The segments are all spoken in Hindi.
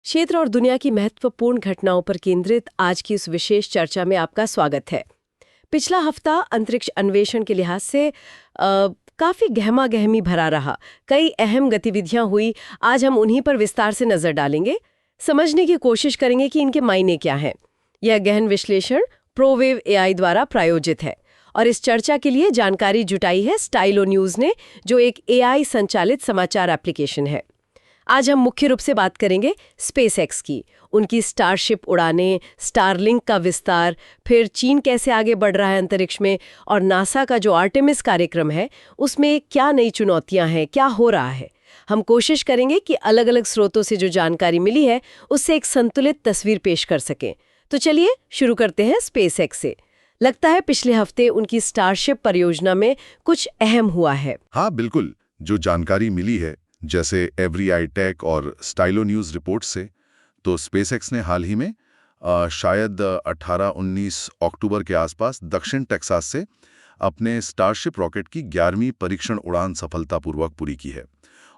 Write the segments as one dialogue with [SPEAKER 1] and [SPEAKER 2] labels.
[SPEAKER 1] क्षेत्र और दुनिया की महत्वपूर्ण घटनाओं पर केंद्रित आज की इस विशेष चर्चा में आपका स्वागत है। पिछला हफ्ता अंतरिक्ष अन्वेषण के लिहाज से काफी गहमा गहमी भरा रहा। कई अहम गतिविधियां हुई। आज हम उन्हीं पर विस्तार से नजर डालेंगे, समझने की कोशिश करेंगे कि इनके मायने क्या हैं। यह गहन विश्लेषण प्रोवेव एआई द्वारा प्रायोजित है और इस चर्चा के लिए जानकारी जुटाई है स्टाइलो न्यूज ने, जो एक एआई संचालित समाचार एप्लीकेशन है। आज हम मुख्य रूप से बात करेंगे स्पेसएक्स की, उनकी स्टारशिप उड़ानें, स्टारलिंक का विस्तार, फिर चीन कैसे आगे बढ़ रहा है अंतरिक्ष में, और नासा का जो आर्टेमिस कार्यक्रम है उसमें क्या नई चुनौतियां हैं, क्या हो रहा है। हम कोशिश करेंगे कि अलग अलग स्रोतों से जो जानकारी मिली है उससे एक संतुलित तस्वीर पेश कर सकें। तो चलिए शुरू करते हैं स्पेसएक्स से। लगता है पिछले हफ्ते उनकी स्टारशिप परियोजना में कुछ अहम हुआ है।
[SPEAKER 2] हाँ बिल्कुल, जो जानकारी मिली है जैसे एवरी आई टेक और स्टाइलो न्यूज़ रिपोर्ट से, तो स्पेसएक्स ने हाल ही में शायद 18-19 अक्टूबर के आसपास दक्षिण टेक्सास से अपने स्टारशिप रॉकेट की 11वीं परीक्षण उड़ान सफलतापूर्वक पूरी की है।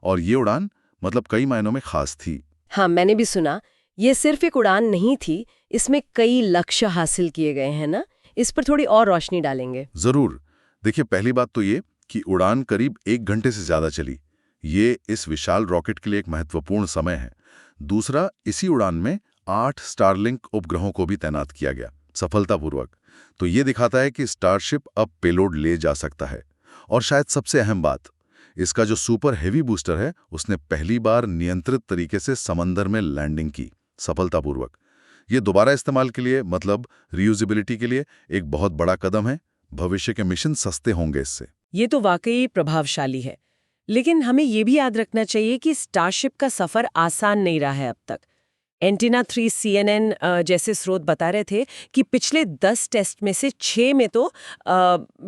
[SPEAKER 2] और ये उड़ान मतलब कई मायनों में खास थी।
[SPEAKER 1] हाँ, मैंने भी सुना। ये सिर्फ एक उड़ान नहीं थी, इसमें कई लक्ष्य हासिल किए गए हैं ना। इस पर थोड़ी और रोशनी डालेंगे।
[SPEAKER 2] जरूर। देखिए, पहली बात तो ये कि उड़ान करीब 1 घंटे से ज्यादा चली। ये इस विशाल रॉकेट के लिए एक महत्वपूर्ण समय है। दूसरा, इसी उड़ान में 8 स्टारलिंक उपग्रहों को भी तैनात किया गया सफलतापूर्वक। तो ये दिखाता है कि स्टारशिप अब पेलोड ले जा सकता है। और शायद सबसे अहम बात, इसका जो सुपर हेवी बूस्टर है उसने पहली बार नियंत्रित तरीके से समंदर में लैंडिंग की सफलतापूर्वक। ये दोबारा इस्तेमाल के लिए, मतलब रीयूजेबिलिटी के लिए एक बहुत बड़ा कदम है। भविष्य के मिशन सस्ते होंगे इससे।
[SPEAKER 3] ये तो वाकई प्रभावशाली है, लेकिन हमें ये भी याद रखना चाहिए कि स्टारशिप का सफर आसान नहीं रहा है अब तक। एंटीना 3 CNN जैसे स्रोत बता रहे थे कि पिछले 10 टेस्ट में से 6 में तो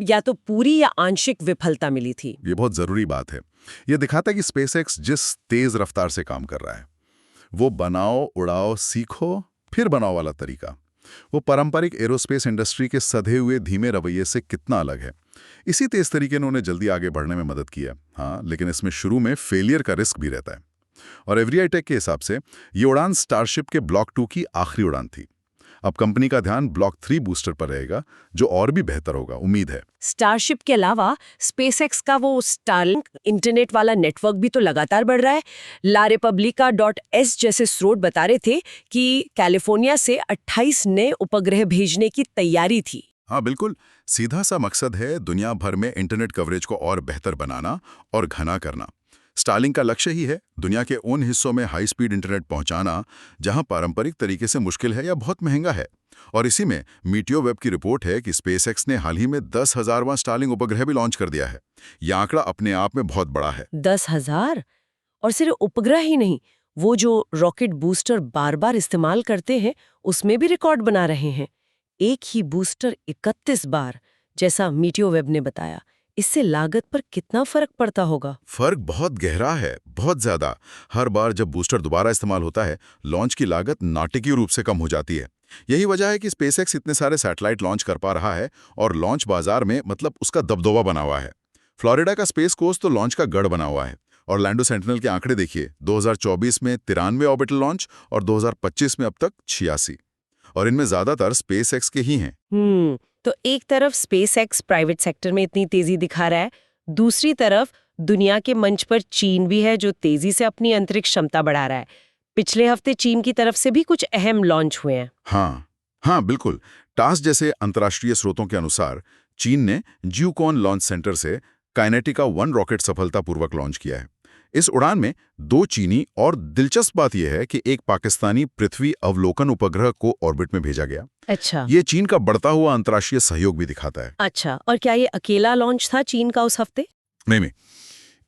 [SPEAKER 3] या तो पूरी या आंशिक विफलता मिली थी।
[SPEAKER 2] ये बहुत जरूरी बात है। ये दिखाता है कि स्पेसएक्स जिस तेज रफ्तार से काम कर रहा है, वो बनाओ उड़ाओ सीखो फिर बनाओ वाला तरीका, वो पारंपरिक एरोस्पेस इंडस्ट्री के सधे हुए धीमे रवैये से कितना अलग है। इसी तेज तरीके ने उन्हें जल्दी आगे बढ़ने में मदद की है। हाँ, लेकिन इसमें शुरू में फेलियर का रिस्क भी रहता है। और एवरी आई टेक के हिसाब से ये उड़ान स्टारशिप के ब्लॉक 2 की आखिरी उड़ान थी। अब कंपनी का ध्यान ब्लॉक 3 बूस्टर पर रहेगा, जो और भी बेहतर होगा, उम्मीद है।
[SPEAKER 3] स्टारशिप के अलावा स्पेसएक्स का वो स्टारलिंक इंटरनेट वाला नेटवर्क भी तो लगातार बढ़ रहा है। ला रिपब्लिका.s जैसे स्रोत बता रहे थे कि कैलिफोर्निया से 28 नए उपग्रह भेजने की तैयारी थी।
[SPEAKER 2] हाँ बिल्कुल, सीधा सा मकसद है दुनिया भर में इंटरनेट कवरेज को और बेहतर बनाना और घना करना। स्टारलिंक का लक्ष्य ही है दुनिया के उन हिस्सों में हाई स्पीड इंटरनेट पहुंचाना जहां पारंपरिक तरीके से मुश्किल है या बहुत महंगा है। और इसी में मीटियोवेब की रिपोर्ट है कि स्पेसएक्स ने हाल ही में 10,000वां स्टारलिंक उपग्रह भी लॉन्च कर दिया है। यह आंकड़ा अपने आप में बहुत बड़ा है।
[SPEAKER 3] 10,000? और सिर्फ उपग्रह ही नहीं, वो जो रॉकेट बूस्टर बार बार इस्तेमाल करते हैं उसमें भी रिकॉर्ड बना रहे हैं। एक ही बूस्टर 31 बार, जैसा मीटियोवेब ने बताया। इससे लागत पर कितना फर्क पड़ता होगा?
[SPEAKER 2] फर्क बहुत गहरा है, बहुत ज्यादा। हर बार जब बूस्टर दोबारा इस्तेमाल होता है, लॉन्च की लागत नाटकीय रूप से कम हो जाती है। यही वजह है कि स्पेसएक्स इतने सारे सैटेलाइट लॉन्च कर पा रहा है और लॉन्च बाजार में मतलब उसका दबदबा बना हुआ है। फ्लोरिडा का स्पेस कोस्ट तो लॉन्च का गढ़ बना हुआ है। ऑरलैंडो सेंटिनल के आंकड़े देखिए, 2024 में 93 ऑर्बिटल लॉन्च और 2025 में अब तक 86, और इनमें ज्यादातर स्पेसएक्स के ही हैं।
[SPEAKER 3] तो एक तरफ स्पेसएक्स प्राइवेट सेक्टर में इतनी तेजी दिखा रहा है, दूसरी तरफ दुनिया के मंच पर चीन भी है जो तेजी से अपनी अंतरिक्ष क्षमता बढ़ा रहा है। पिछले हफ्ते चीन की तरफ से भी कुछ अहम लॉन्च हुए हैं।
[SPEAKER 2] हाँ बिल्कुल। टास जैसे अंतर्राष्ट्रीय स्रोतों के अनुसार चीन ने ज्यूकॉन लॉन्च सेंटर से काइनेटिका 1 रॉकेट सफलतापूर्वक लॉन्च किया है। इस उड़ान में 2 चीनी, और दिलचस्प बात यह है कि एक पाकिस्तानी पृथ्वी अवलोकन उपग्रह को ऑर्बिट में भेजा गया।
[SPEAKER 3] अच्छा,
[SPEAKER 2] ये चीन का बढ़ता हुआ अंतर्राष्ट्रीय सहयोग भी दिखाता है।
[SPEAKER 3] अच्छा, और क्या ये अकेला लॉन्च था चीन का उस हफ्ते?
[SPEAKER 2] नहीं।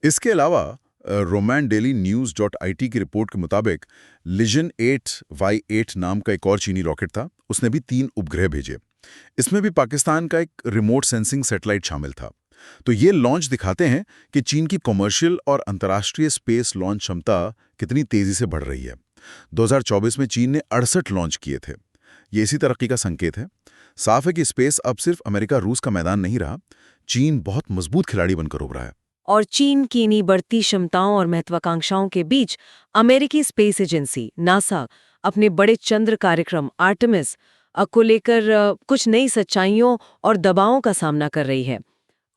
[SPEAKER 2] इसके अलावा रोमैन डेली न्यूज़.it की रिपोर्ट के मुताबिक लिजन 8Y8 नाम का एक और चीनी रॉकेट था। उसने भी 3 उपग्रह भेजे। इसमें भी पाकिस्तान का एक रिमोट सेंसिंग सैटेलाइट शामिल था। तो ये लॉन्च दिखाते हैं कि चीन की कमर्शियल और अंतर्राष्ट्रीय स्पेस लॉन्च क्षमता कितनी तेजी से बढ़ रही है। 2024 में चीन ने 68 लॉन्च किए थे। ये इसी तरक्की का संकेत है। साफ है कि स्पेस अब सिर्फ अमेरिका रूस का मैदान नहीं रहा, चीन बहुत मजबूत खिलाड़ी बनकर उभरा है।
[SPEAKER 3] और चीन की इन्हीं बढ़ती क्षमताओं और महत्वाकांक्षाओं के बीच अमेरिकी स्पेस एजेंसी नासा अपने बड़े चंद्र कार्यक्रम आर्टेमिस को लेकर कुछ नई सच्चाइयों और दबावों का सामना कर रही है।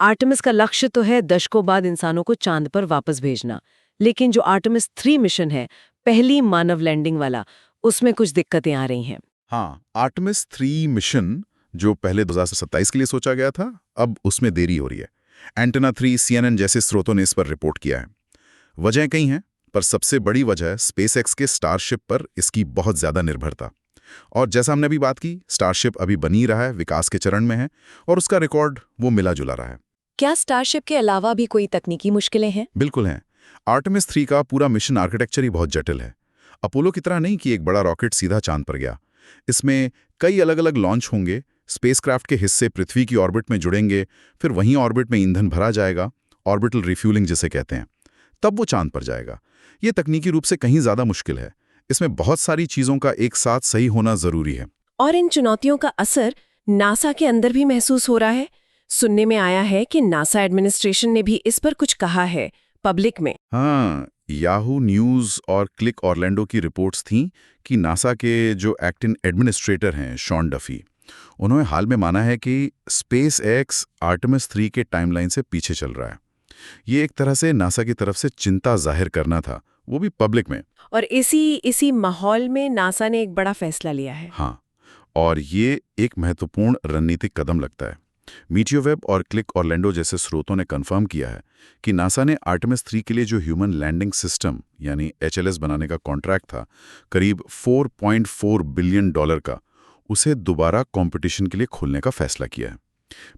[SPEAKER 3] आर्टेमिस का लक्ष्य तो है दशकों बाद इंसानों को चांद पर वापस भेजना, लेकिन जो आर्टेमिस 3 मिशन है, पहली मानव लैंडिंग वाला, उसमें कुछ दिक्कतें आ रही हैं।
[SPEAKER 2] हाँ, आर्टेमिस 3 मिशन जो पहले 2027 के लिए सोचा गया था, अब उसमें देरी हो रही है। एंटेना 3 CNN जैसे स्रोतों ने इस पर रिपोर्ट किया है। वजह कई हैं, पर सबसे बड़ी वजह स्पेसएक्स के स्टारशिप पर इसकी बहुत ज्यादा निर्भरता। और जैसा हमने अभी बात की, स्टारशिप अभी बनी रहा है, विकास के चरण में है, और उसका रिकॉर्ड वो मिला जुला रहा है।
[SPEAKER 3] क्या स्टारशिप के अलावा भी कोई तकनीकी मुश्किलें हैं?
[SPEAKER 2] बिल्कुल हैं। आर्टेमिस 3 का पूरा मिशन आर्किटेक्चर ही बहुत जटिल है। अपोलो की तरह नहीं कि एक बड़ा रॉकेट सीधा चांद पर गया। इसमें कई अलग अलग लॉन्च होंगे, स्पेसक्राफ्ट के हिस्से पृथ्वी की ऑर्बिट में जुड़ेंगे, फिर वहीं ऑर्बिट में ईंधन भरा जाएगा, ऑर्बिटल रिफ्यूलिंग जिसे कहते हैं, तब वो चांद पर जाएगा। ये तकनीकी रूप से कहीं ज्यादा मुश्किल है। इसमें बहुत सारी चीजों का एक साथ सही होना जरूरी है।
[SPEAKER 3] और इन चुनौतियों का असर नासा के अंदर भी महसूस हो रहा है। सुनने में आया है कि नासा एडमिनिस्ट्रेशन ने भी इस पर कुछ कहा है पब्लिक में।
[SPEAKER 2] हाँ, याहू न्यूज़ और क्लिक ऑरलैंडो की रिपोर्ट्स थीं कि नासा के जो एक्टिंग एडमिनिस्ट्रेटर हैं शॉन डफी, उन्होंने हाल में माना है कि स्पेसएक्स आर्टेमिस 3 के टाइमलाइन से पीछे चल रहा है। ये एक तरह से नासा की तरफ से चिंता जाहिर करना था, वो भी पब्लिक में।
[SPEAKER 3] और इसी माहौल में नासा ने एक बड़ा फैसला लिया है।
[SPEAKER 2] हाँ, और ये एक महत्वपूर्ण रणनीतिक कदम लगता है। मीटियोवेब और क्लिक ऑरलैंडो जैसे स्रोतों ने कंफर्म किया है कि नासा ने आर्टेमिस 3 के लिए जो ह्यूमन लैंडिंग सिस्टम यानी HLS बनाने का कॉन्ट्रैक्ट था, करीब $4.4 बिलियन का, उसे दोबारा कंपटीशन के लिए खोलने का फैसला किया है।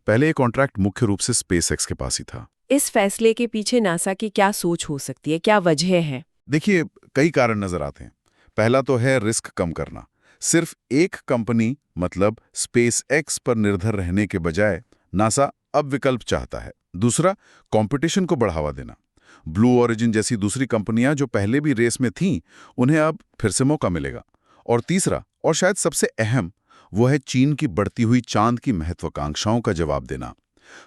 [SPEAKER 2] पहले ये कॉन्ट्रैक्ट मुख्य रूप से स्पेसएक्स के पास ही था।
[SPEAKER 3] इस फैसले के पीछे नासा की क्या सोच हो सकती है, क्या वजह है?
[SPEAKER 2] देखिए, कई कारण नजर आते हैं। पहला तो है रिस्क कम करना। सिर्फ एक कंपनी मतलब स्पेसएक्स पर निर्भर रहने के बजाय नासा अब विकल्प चाहता है। दूसरा, कंपटीशन को बढ़ावा देना। ब्लू ओरिजिन जैसी दूसरी कंपनियां जो पहले भी रेस में थीं, उन्हें अब फिर से मौका मिलेगा। और तीसरा, और शायद सबसे अहम, वो है चीन की बढ़ती हुई चांद की महत्वाकांक्षाओं का जवाब देना।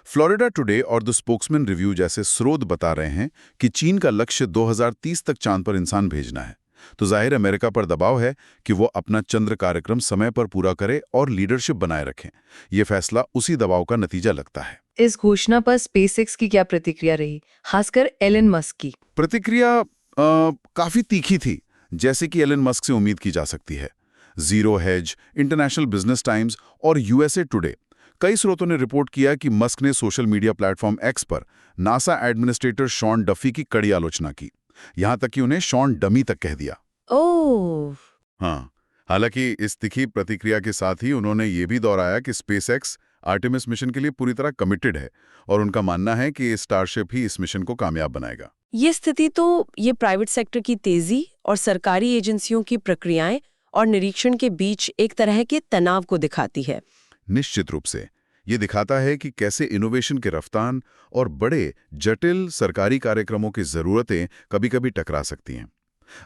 [SPEAKER 2] फ्लोरिडा टुडे और द स्पोक्समैन रिव्यू जैसे स्रोत बता रहे हैं कि चीन का लक्ष्य 2030 तक चांद पर इंसान भेजना है। तो जाहिर अमेरिका पर दबाव है कि वो अपना चंद्र कार्यक्रम समय पर पूरा करे और लीडरशिप बनाए रखें। ये फैसला उसी दबाव का नतीजा लगता है।
[SPEAKER 4] इस घोषणा पर स्पेसएक्स की क्या प्रतिक्रिया रही, खासकर एलन मस्क की?
[SPEAKER 2] प्रतिक्रिया काफी तीखी थी, जैसे कि एलन मस्क से उम्मीद की जा सकती है। Zero hedge, international business times और USA टुडे, कई स्रोतों ने रिपोर्ट किया कि मस्क ने सोशल मीडिया प्लेटफॉर्म एक्स पर नासा एडमिनिस्ट्रेटर शॉन डफी की कड़ी आलोचना की, यहां तक कि उन्हें शॉन डमी तक कह दिया।
[SPEAKER 3] ओह,
[SPEAKER 2] हाँ, हालांकि इस तिखी प्रतिक्रिया के साथ ही उन्होंने ये भी दोहराया कि स्पेसएक्स आर्टेमिस मिशन के लिए पूरी तरह कमिटेड है और उनका मानना है कि स्टारशिप ही इस मिशन को कामयाब बनाएगा।
[SPEAKER 3] ये स्थिति तो ये प्राइवेट सेक्टर की तेजी और सरकारी एजेंसियों की प्रक्रियाएं और निरीक्षण के बीच एक तरह के तनाव को दिखाती है।
[SPEAKER 2] निश्चित रूप से ये दिखाता है कि कैसे इनोवेशन के रफ्तार और बड़े जटिल सरकारी कार्यक्रमों की जरूरतें कभी-कभी टकरा सकती हैं।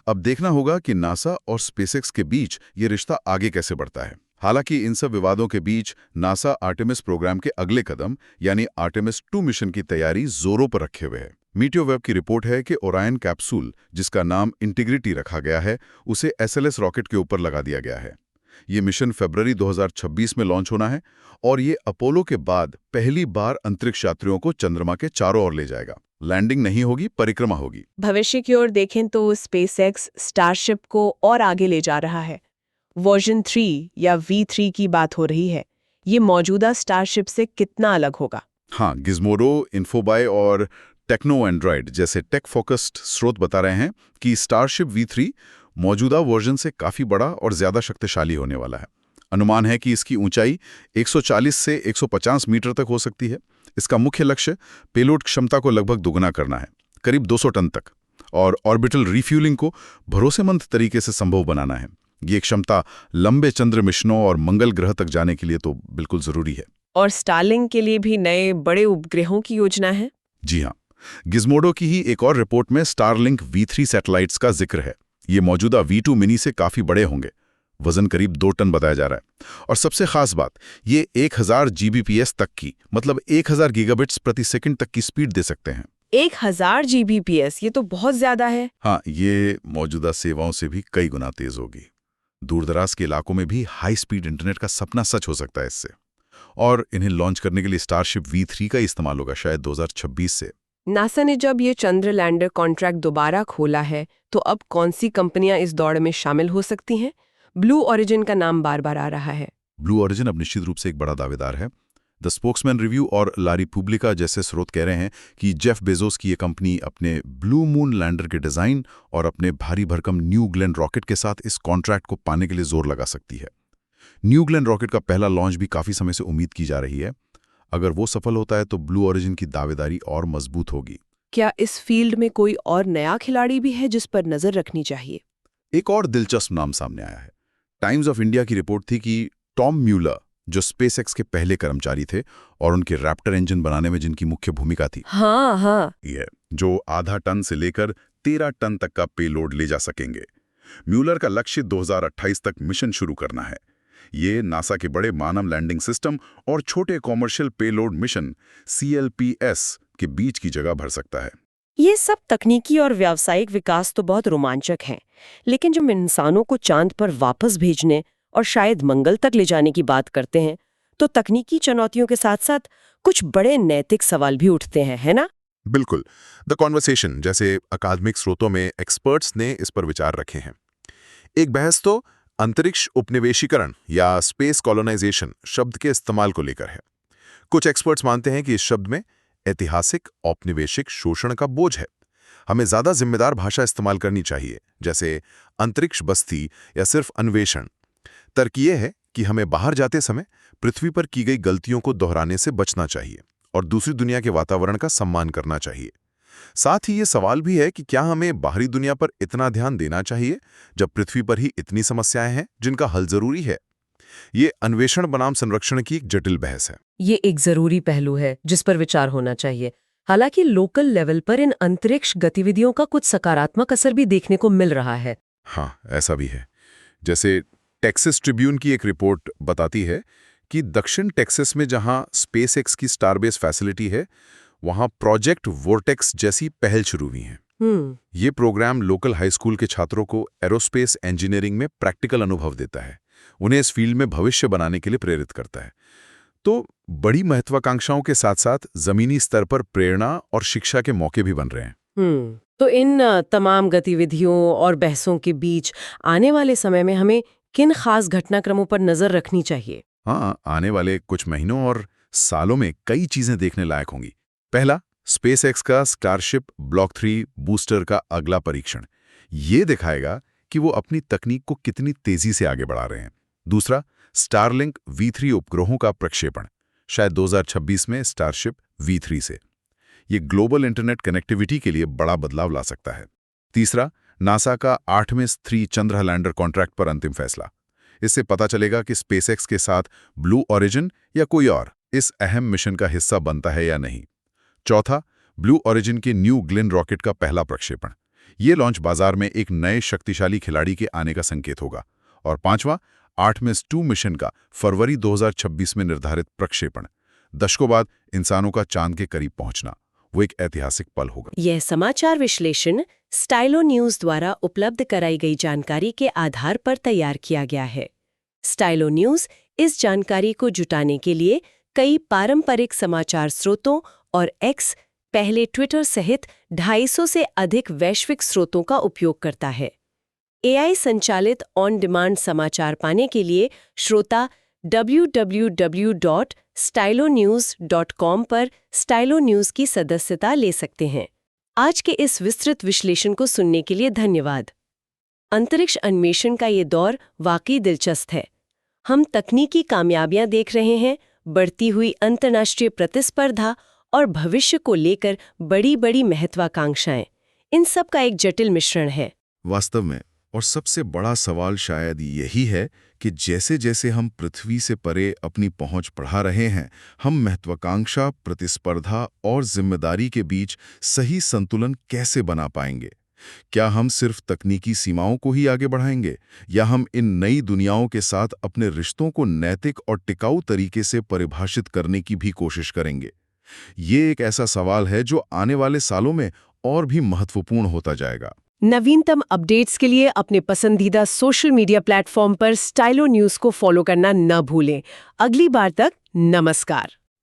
[SPEAKER 2] अब देखना होगा कि नासा और स्पेसएक्स के बीच ये रिश्ता आगे कैसे बढ़ता है। हालांकि इन सब विवादों के बीच नासा आर्टेमिस प्रोग्राम के अगले कदम यानी आर्टेमिस 2 मिशन की तैयारी जोरों पर रखे हुए है। मीटियोवेब की रिपोर्ट है कि ओरायन कैप्सूल, जिसका नाम इंटीग्रिटी रखा गया है, उसे SLS रॉकेट के ऊपर लगा दिया गया है। ये मिशन फरवरी 2026 में लॉन्च होना है और ये अपोलो के बाद पहली बार अंतरिक्ष यात्रियों को चंद्रमा के चारों ओर ले जाएगा। लैंडिंग नहीं होगी, परिक्रमा होगी।
[SPEAKER 3] भविष्य की ओर देखें तो स्पेसएक्स स्टारशिप को और आगे ले जा रहा है। वर्जन 3 या V3 की बात हो रही है। ये मौजूदा स्टारशिप से कितना अलग होगा?
[SPEAKER 2] हाँ, गिज़मोडो, इन्फोबाय और टेक्नो एंड्रॉयड जैसे टेक फोकस्ड स्रोत बता रहे हैं कि स्टारशिप V3 मौजूदा वर्जन से काफी बड़ा और ज्यादा शक्तिशाली होने वाला है। अनुमान है कि इसकी ऊंचाई 140 से 150 मीटर तक हो सकती है। इसका मुख्य लक्ष्य पेलोड क्षमता को लगभग दुगना करना है, करीब 200 टन तक, और ऑर्बिटल रिफ्यूलिंग को भरोसेमंद तरीके से संभव बनाना है। ये क्षमता लंबे चंद्र मिशनों और मंगल ग्रह तक जाने के लिए तो बिल्कुल जरूरी है।
[SPEAKER 3] और स्टारलिंक के लिए भी नए बड़े उपग्रहों की योजना है?
[SPEAKER 2] जी हाँ, गिज़मोडो की ही एक और रिपोर्ट में स्टारलिंक V3 सैटेलाइट्स का जिक्र है। ये मौजूदा V2 मिनी से काफी बड़े होंगे, वजन करीब 2 टन बताया जा रहा है। और सबसे खास बात, ये 1000 Gbps तक की, मतलब 1000 गीगाबिट्स प्रति सेकंड तक की स्पीड दे सकते हैं।
[SPEAKER 3] 1000 Gbps, ये तो बहुत ज्यादा है।
[SPEAKER 2] हाँ, ये मौजूदा सेवाओं से भी कई गुना तेज होगी। दूरदराज के इलाकों में भी हाई स्पीड इंटरनेट का सपना सच हो सकता है इससे। और इन्हें लॉन्च करने के लिए स्टारशिप V3 का इस्तेमाल होगा शायद 2026 से।
[SPEAKER 3] नासा ने जब ये चंद्र लैंडर कॉन्ट्रैक्ट दोबारा खोला है, तो अब कौन सी कंपनियां इस दौड़ में शामिल हो सकती हैं? ब्लू ओरिजिन का नाम बार बार आ रहा है।
[SPEAKER 2] ब्लू ओरिजिन अब निश्चित रूप से एक बड़ा दावेदार है। द स्पोक्समैन रिव्यू और ला रिपब्लिका जैसे स्रोत कह रहे हैं कि जेफ बेजोस की ये कंपनी अपने ब्लू मून लैंडर के डिजाइन और अपने भारी भरकम न्यू ग्लेन रॉकेट के साथ इस कॉन्ट्रैक्ट को पाने के लिए जोर लगा सकती है। न्यू ग्लेन रॉकेट का पहला लॉन्च भी काफी समय से उम्मीद की जा रही है। अगर वो सफल होता है तो ब्लू ओरिजिन की दावेदारी और मजबूत होगी।
[SPEAKER 3] क्या इस फील्ड में कोई और नया खिलाड़ी भी है जिस पर नजर रखनी चाहिए?
[SPEAKER 2] एक और दिलचस्प नाम सामने आया है। टाइम्स ऑफ इंडिया की रिपोर्ट थी कि टॉम म्यूलर, जो स्पेसएक्स के पहले कर्मचारी थे और उनके रैप्टर इंजन बनाने में जिनकी मुख्य भूमिका थी,
[SPEAKER 3] हाँ,
[SPEAKER 2] ये जो आधा टन से लेकर 13 टन तक का पेलोड ले जा सकेंगे। म्यूलर का लक्ष्य 2028 तक मिशन शुरू करना है। ये नासा के बड़े मानव लैंडिंग सिस्टम और छोटे कॉमर्शियल पेलोड मिशन CLPS के बीच की जगह भर सकता है।
[SPEAKER 3] ये सब तकनीकी और व्यावसायिक विकास तो बहुत रोमांचक हैं, लेकिन जब इंसानों को चांद पर वापस भेजने और शायद मंगल तक ले जाने की बात करते हैं, तो तकनीकी चुनौतियों के साथ साथ कुछ बड़े नैतिक सवाल भी उठते हैं, है ना?
[SPEAKER 5] बिल्कुल। द कॉन्वर्सेशन जैसे अकादमिक स्रोतों में एक्सपर्ट्स ने इस पर विचार रखे हैं। एक बहस तो अंतरिक्ष उपनिवेशीकरण या स्पेस कॉलोनाइजेशन शब्द के इस्तेमाल को लेकर है। कुछ एक्सपर्ट्स मानते हैं कि इस शब्द में ऐतिहासिक औपनिवेशिक शोषण का बोझ है। हमें ज्यादा जिम्मेदार भाषा इस्तेमाल करनी चाहिए, जैसे अंतरिक्ष बस्ती या सिर्फ अन्वेषण। तर्क ये है कि हमें बाहर जाते समय पृथ्वी पर की गई गलतियों को दोहराने से बचना चाहिए और दूसरी दुनिया के वातावरण का सम्मान करना चाहिए। साथ ही ये सवाल भी है कि क्या हमें बाहरी दुनिया पर इतना ध्यान देना चाहिए जब पृथ्वी पर ही इतनी समस्याएं हैं जिनका हल जरूरी है। ये अन्वेषण बनाम संरक्षण की एक जटिल बहस है।
[SPEAKER 3] ये एक जरूरी पहलू है जिस पर विचार होना चाहिए। हालांकि लोकल लेवल पर इन अंतरिक्ष गतिविधियों का कुछ सकारात्मक असर भी देखने को मिल रहा है।
[SPEAKER 2] हाँ, ऐसा भी है। जैसे टेक्सास ट्रिब्यून की एक रिपोर्ट बताती है कि दक्षिण टेक्सास में जहां स्पेसएक्स की स्टारबेस फैसिलिटी है, वहां प्रोजेक्ट वोर्टेक्स जैसी पहल शुरू हुई है। ये प्रोग्राम लोकल हाई स्कूल के छात्रों को एरोस्पेस इंजीनियरिंग में प्रैक्टिकल अनुभव देता है, उन्हें इस फील्ड में भविष्य बनाने के लिए प्रेरित करता है। तो बड़ी महत्वाकांक्षाओं के साथ साथ जमीनी स्तर पर प्रेरणा और शिक्षा के मौके भी बन रहे हैं।
[SPEAKER 3] तो इन तमाम गतिविधियों और बहसों के बीच आने वाले समय में हमें किन खास घटनाक्रमों पर नजर रखनी चाहिए?
[SPEAKER 2] हाँ, आने वाले कुछ महीनों और सालों में कई चीजें देखने लायक होंगी। पहला, स्पेसएक्स का स्टारशिप ब्लॉक 3 बूस्टर का अगला परीक्षण। ये दिखाएगा कि वो अपनी तकनीक को कितनी तेजी से आगे बढ़ा रहे हैं। दूसरा, स्टारलिंक V3 उपग्रहों का प्रक्षेपण, शायद 2026 में स्टारशिप V3 से। ये ग्लोबल इंटरनेट कनेक्टिविटी के लिए बड़ा बदलाव ला सकता है। तीसरा, नासा का आर्टेमिस 3 चंद्र लैंडर कॉन्ट्रैक्ट पर अंतिम फैसला। इससे पता चलेगा कि स्पेसएक्स के साथ ब्लू ओरिजिन या कोई और इस अहम मिशन का हिस्सा बनता है या नहीं। चौथा, ब्लू ओरिजिन के न्यू ग्लेन रॉकेट का पहला प्रक्षेपण। ये लॉन्च बाजार में एक नए शक्तिशाली खिलाड़ी के आने का संकेत होगा। और पांचवा, आर्टेमिस 2 मिशन का फरवरी 2026 में निर्धारित प्रक्षेपण। दशकों बाद इंसानों का चांद के करीब पहुंचना, वो एक ऐतिहासिक पल होगा।
[SPEAKER 1] यह समाचार विश्लेषण स्टाइलो न्यूज द्वारा उपलब्ध कराई गई जानकारी के आधार पर तैयार किया गया है। स्टाइलो न्यूज इस जानकारी को जुटाने के लिए कई पारंपरिक समाचार स्रोतों और एक्स, पहले ट्विटर सहित 250 से अधिक वैश्विक स्रोतों का उपयोग करता है। AI संचालित ऑन डिमांड समाचार पाने के लिए श्रोता www.stylonews.com पर स्टाइलो न्यूज की सदस्यता ले सकते हैं। आज के इस विस्तृत विश्लेषण को सुनने के लिए धन्यवाद। अंतरिक्ष अन्वेषण का ये दौर वाकई दिलचस्प है। हम तकनीकी कामयाबियां देख रहे हैं, बढ़ती हुई अंतर्राष्ट्रीय प्रतिस्पर्धा और भविष्य को लेकर बड़ी बड़ी महत्वाकांक्षाएं। इन सब का एक जटिल मिश्रण है।
[SPEAKER 2] वास्तव में, और सबसे बड़ा सवाल शायद यही है कि जैसे जैसे हम पृथ्वी से परे अपनी पहुंच बढ़ा रहे हैं, हम महत्वाकांक्षा, प्रतिस्पर्धा और जिम्मेदारी के बीच सही संतुलन कैसे बना पाएंगे? क्या हम सिर्फ तकनीकी सीमाओं को ही आगे बढ़ाएंगे, या हम इन नई दुनियाओं के साथ अपने रिश्तों को नैतिक और टिकाऊ तरीके से परिभाषित करने की भी कोशिश करेंगे? ये एक ऐसा सवाल है जो आने वाले सालों में और भी महत्वपूर्ण होता जाएगा।
[SPEAKER 3] नवीनतम अपडेट्स के लिए अपने पसंदीदा सोशल मीडिया प्लेटफॉर्म पर स्टाइलो न्यूज़ को फॉलो करना न भूलें। अगली बार तक नमस्कार।